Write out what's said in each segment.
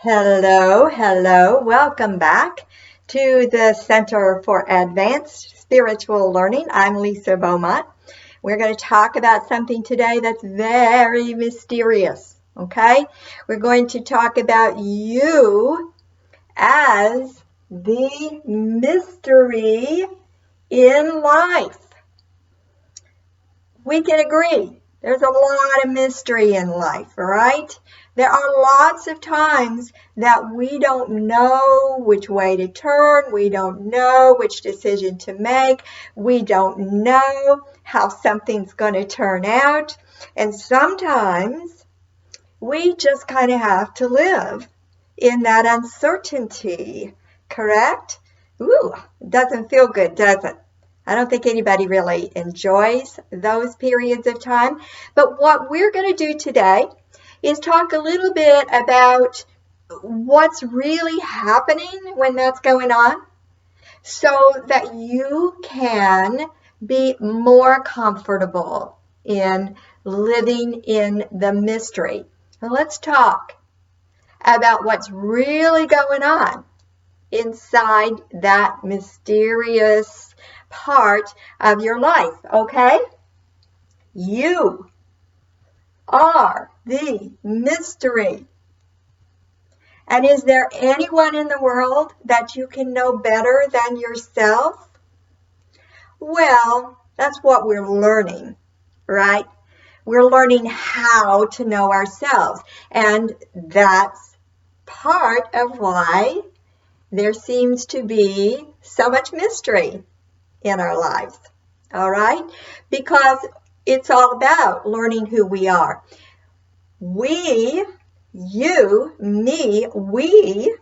Hello, hello. Welcome back to the Center for Advanced Spiritual Learning. I'm Lisa Beaumont. We're going to talk about something today that's very mysterious, okay? We're going to talk about you as the mystery in life. We can agree there's a lot of mystery in life, right? There are lots of times that we don't know which way to turn. We don't know which decision to make. We don't know how something's going to turn out. And sometimes we just kind of have to live in that uncertainty, correct? Ooh, it doesn't feel good, does it? I don't think anybody really enjoys those periods of time. But what we're going to do today is talk a little bit about what's really happening when that's going on so that you can be more comfortable in living in the mystery. Now let's talk about what's really going on inside that mysterious part of your life, okay? You are the mystery. And is there anyone in the world that you can know better than yourself? Well, that's what we're learning, right? We're learning how to know ourselves. And that's part of why there seems to be so much mystery in our lives, all right? Because it's all about learning who we are. We, you, me, we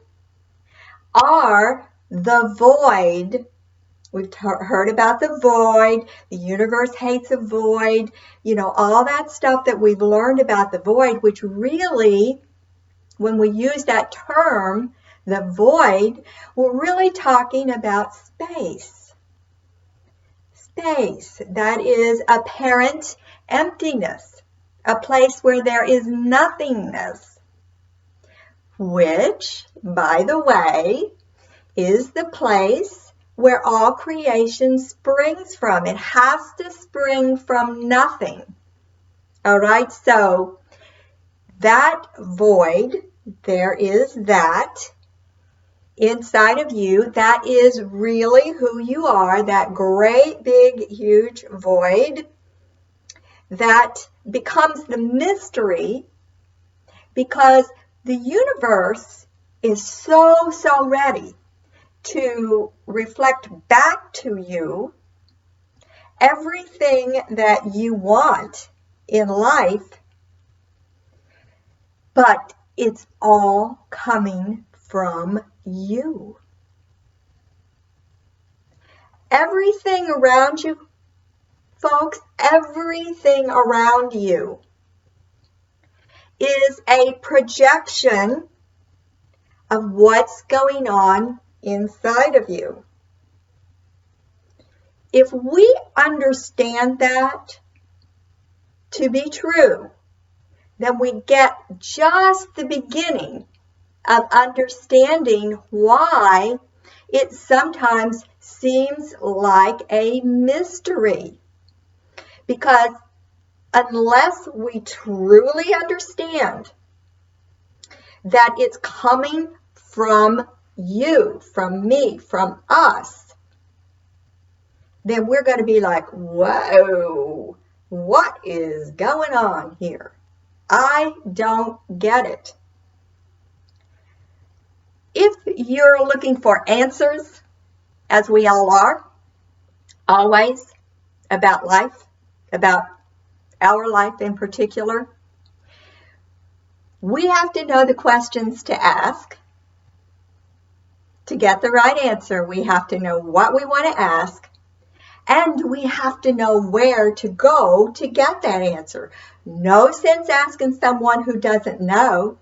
are the void. We've heard about the void. The universe hates a void. You know, all that stuff that we've learned about the void, which really, when we use that term, the void, we're really talking about space. Space, that is apparent emptiness, a place where there is nothingness, which, by the way, is the place where all creation springs from. It has to spring from nothing. All right, so that void, there is that inside of you, that is really who you are, that great big huge void that becomes the mystery because the universe is so ready to reflect back to you everything that you want in life, but it's all coming from you. Everything around you, folks, everything around you is a projection of what's going on inside of you. If we understand that to be true, then we get just the beginning of understanding why it sometimes seems like a mystery. Because unless we truly understand that it's coming from you, from me, from us, then we're going to be like, whoa, what is going on here? I don't get it. If you're looking for answers, as we all are, always, about life, about our life in particular, we have to know the questions to ask. To get the right answer, we have to know what we want to ask, and we have to know where to go to get that answer. No sense asking someone who doesn't know,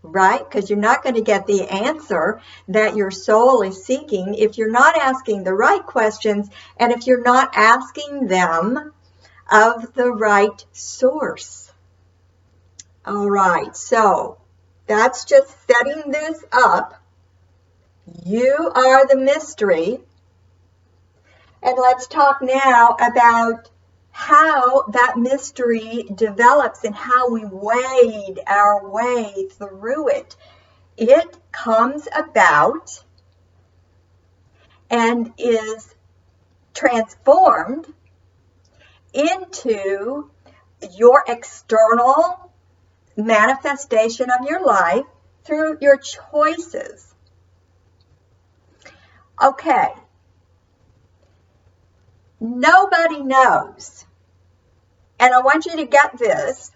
right? Because you're not going to get the answer that your soul is seeking if you're not asking the right questions and if you're not asking them of the right source. All right, so That's just setting this up. You are the mystery. And let's talk now about how that mystery develops and how we wade our way through it. It comes about and is transformed into your external manifestation of your life through your choices. Okay. Nobody knows. And I want you to get this.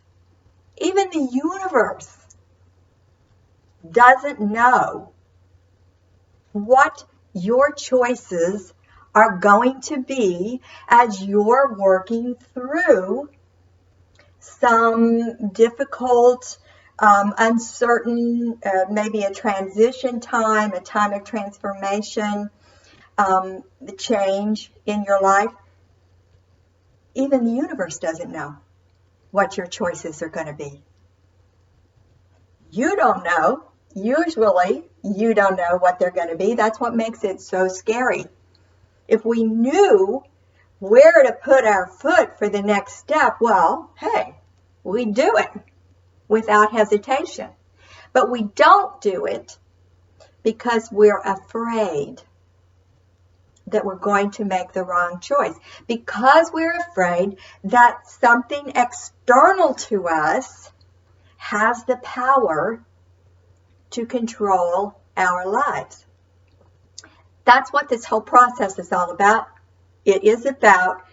Even the universe doesn't know what your choices are going to be as you're working through some difficult, uncertain, maybe a transition time, a time of transformation, the change in your life. Even the universe doesn't know what your choices are going to be. You don't know. Usually, you don't know what they're going to be. That's what makes it so scary. If we knew where to put our foot for the next step, well, hey, we do it without hesitation. But we don't do it because we're afraid that we're going to make the wrong choice. Because we're afraid that something external to us has the power to control our lives. That's what this whole process is all about. It is about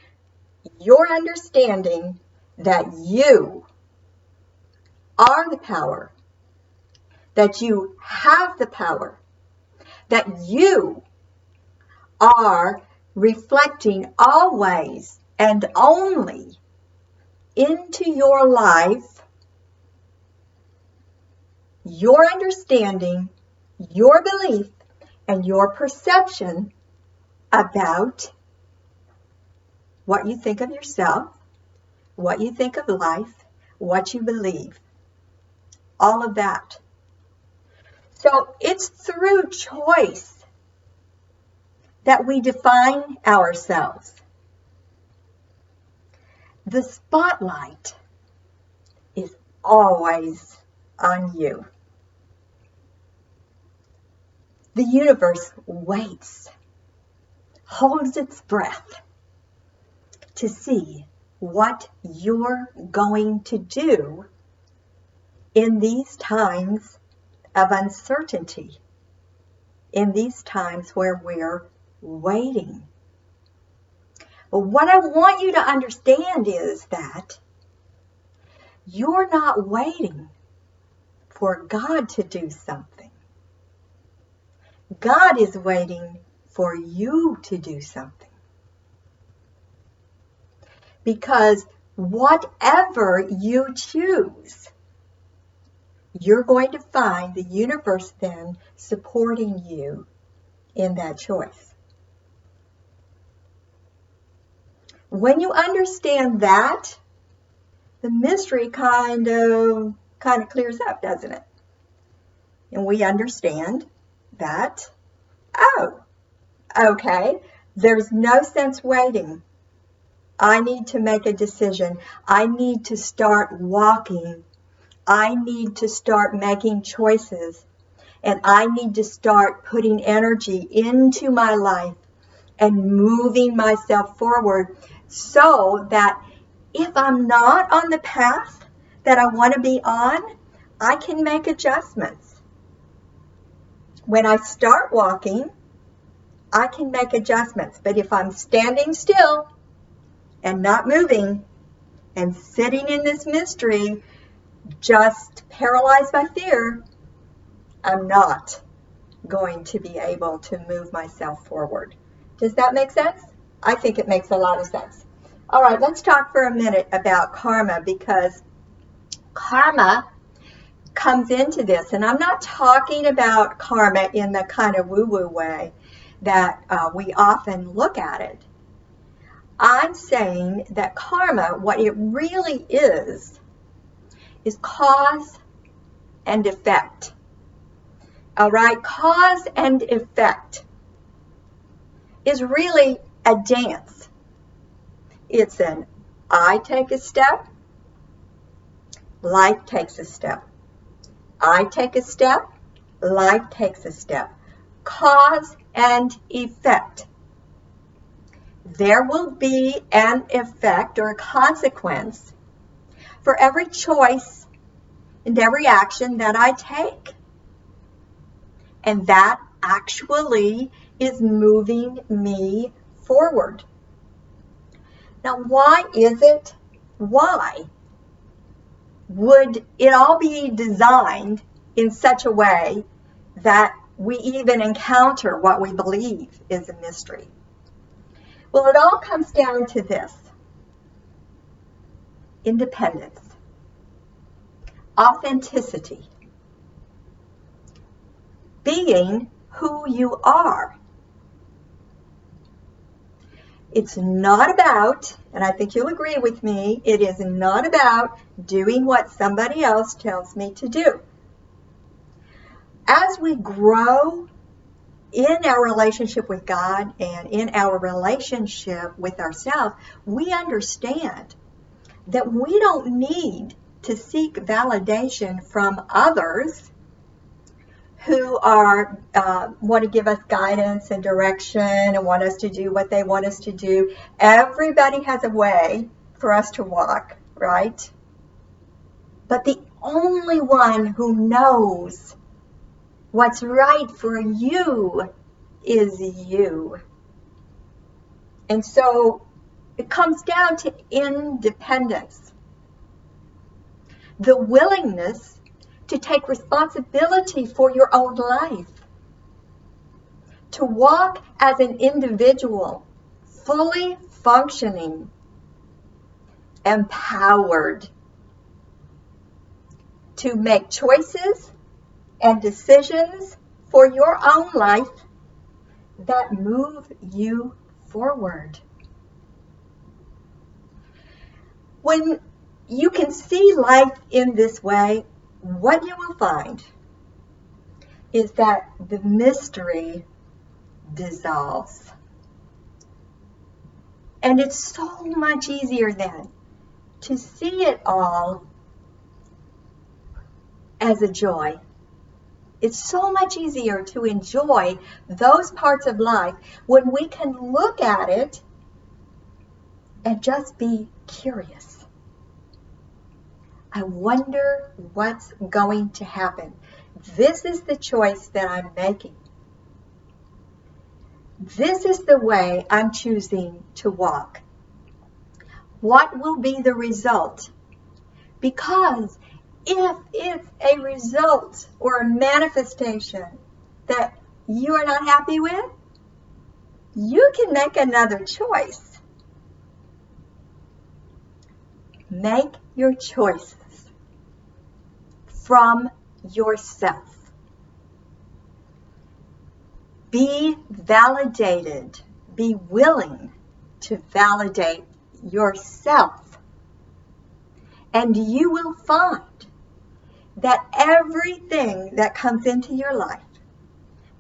your understanding that you are the power, that you have the power, that you are reflecting always and only into your life your understanding, your belief, and your perception about what you think of yourself, what you think of life, what you believe. All of that. So it's through choice that we define ourselves. The spotlight is always on you. The universe waits, holds its breath to see what you're going to do in these times of uncertainty, in these times where we're waiting. But what I want you to understand is that you're not waiting for God to do something. God is waiting for you to do something. Because whatever you choose, you're going to find the universe then supporting you in that choice. When you understand that, the mystery kind of clears up, doesn't it? And we understand that, oh, okay, there's no sense waiting. I need to make a decision. I need to start walking. I need to start making choices. And I need to start putting energy into my life and moving myself forward so that if I'm not on the path that I want to be on, I can make adjustments. When I start walking, I can make adjustments. But if I'm standing still and not moving and sitting in this mystery, just paralyzed by fear, I'm not going to be able to move myself forward. Does that make sense? I think it makes a lot of sense. All right, let's talk for a minute about karma, because karma comes into this. And I'm not talking about karma in the kind of woo-woo way that we often look at it. I'm saying that karma, what it really is cause and effect. All right, cause and effect is really a dance. It's an I take a step, life takes a step. I take a step, life takes a step. Cause and effect. There will be an effect or a consequence for every choice and every action that I take. And that actually is moving me forward. Now, why is it? Why would it all be designed in such a way that we even encounter what we believe is a mystery? Well, it all comes down to this: independence, authenticity, being who you are. It's not about, and I think you'll agree with me, it is not about doing what somebody else tells me to do. As we grow in our relationship with God and in our relationship with ourselves, we understand that we don't need to seek validation from others who are want to give us guidance and direction and want us to do what they want us to do. Everybody has a way for us to walk, right? But the only one who knows what's right for you is you. And so it comes down to independence. The willingness to take responsibility for your own life. To walk as an individual, fully functioning, empowered. To make choices and decisions for your own life that move you forward. When you can see life in this way, what you will find is that the mystery dissolves. And it's so much easier then to see it all as a joy. It's so much easier to enjoy those parts of life when we can look at it and just be curious. I wonder what's going to happen. This is the choice that I'm making. This is the way I'm choosing to walk. What will be the result? Because if it's a result or a manifestation that you are not happy with, you can make another choice. Make your choices from yourself. Be validated. Be willing to validate yourself. And you will find that everything that comes into your life,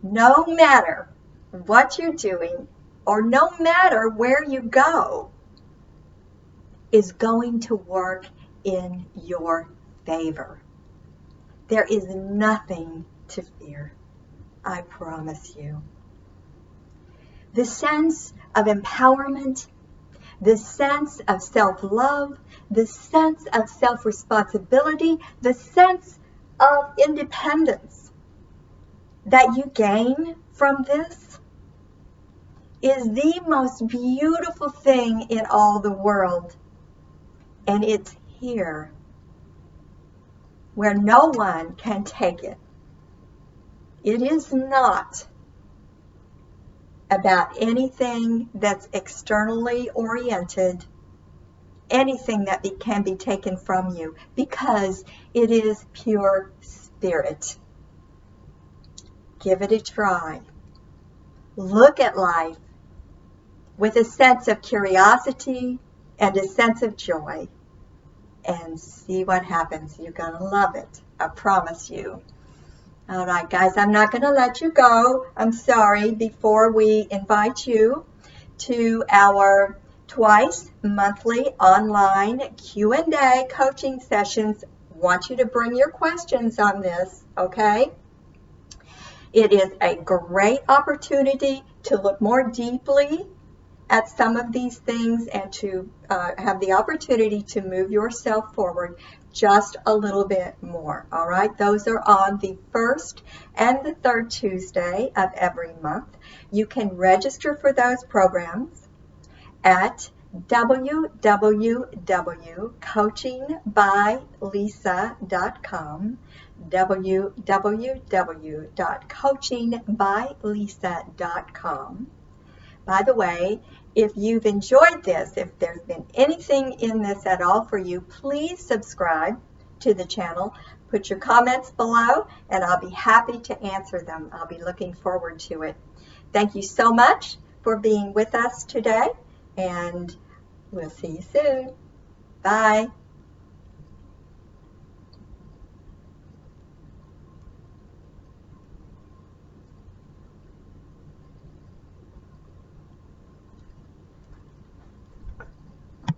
no matter what you're doing or no matter where you go, is going to work in your favor. There is nothing to fear, I promise you. The sense of empowerment, the sense of self-love, the sense of self-responsibility, the sense of independence that you gain from this is the most beautiful thing in all the world. And it's here where no one can take it. It is not about anything that's externally oriented, anything that can be taken from you, because it is pure spirit. Give it a try. Look at life with a sense of curiosity and a sense of joy. and see what happens. You're going to love it. I promise you. All right, guys, I'm not going to let you go. I'm sorry. Before we invite you to our twice monthly online Q&A coaching sessions, I want you to bring your questions on this, okay? It is a great opportunity to look more deeply at some of these things and to have the opportunity to move yourself forward just a little bit more. All right, those are on the first and the third Tuesday of every month. You can register for those programs at www.coachingbylisa.com, www.coachingbylisa.com. By the way, if you've enjoyed this, if there's been anything in this at all for you, please subscribe to the channel. Put your comments below, and I'll be happy to answer them. I'll be looking forward to it. Thank you so much for being with us today, and we'll see you soon. Bye.